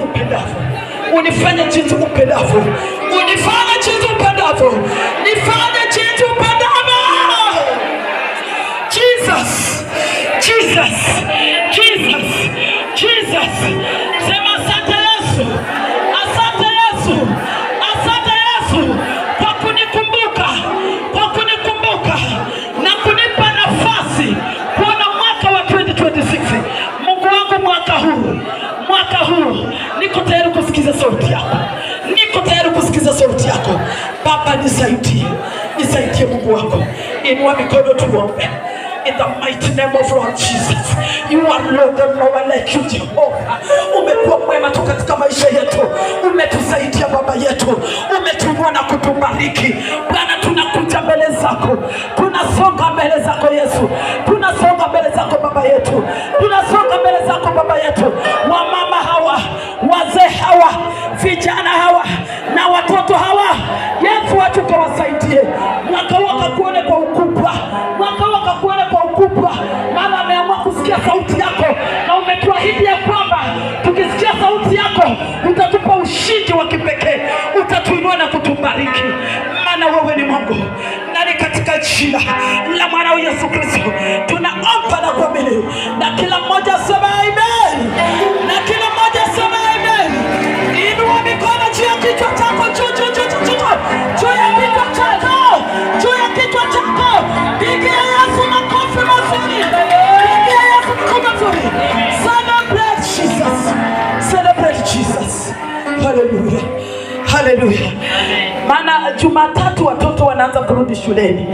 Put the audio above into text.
upendavyo, unifanye jinsi upendavyo, unifanye jinsi upendavyo, nifanye jinsi upendavyo. Jesus, Jesus, Jesus, Jesus. Sema asante Yesu, asante Yesu, asante Yesu kwa kunikumbuka, kwa kunikumbuka na kunipa nafasi kuona mwaka wa 2026. Mungu wangu, mwaka huu niko tayari kusikiza sauti yako, niko tayari kusikiza sauti yako. Baba, nisaidie, nisaidie Mungu wako. Inua mikono tuombe. In the mighty name of Lord Jesus. You are Lord and no one like you, Jehovah. Umekuwa mwema tu katika maisha yetu. Umetusaidia Baba yetu. Umetuinua na kutubariki. Bwana, tunakuja mbele zako. Tunasonga mbele zako Yesu. Tunasonga mbele zako Baba yetu. Tunasonga mbele zako Baba yetu. Wamama hawa, wazee hawa, vijana hawa na watoto hawa, Yesu watukawasaidie. Mwaka wakakuone kwa ukubwa. Mwaka wakakuone kwa ukubwa. Maana ameamua kusikia sauti yako, na umetuahidi ya kwamba tukisikia sauti yako utatupa ushindi wa kipekee, utatuinua na kutubariki. Maana wewe ni Mungu. Na ni katika jina la mwana wa Yesu Kristo tunaomba na kuamini, na kila mmoja sema amen, na kila mmoja sema amen. Inua mikono juu ya kichwa chako, juu ya kichwa chako, juu ya kichwa chako. Pigia Yesu makofi mazuri, pigia Yesu makofi mazuri. Celebrate Jesus, celebrate Jesus. Hallelujah, hallelujah. Maana Jumatatu watoto wanaanza kurudi shuleni.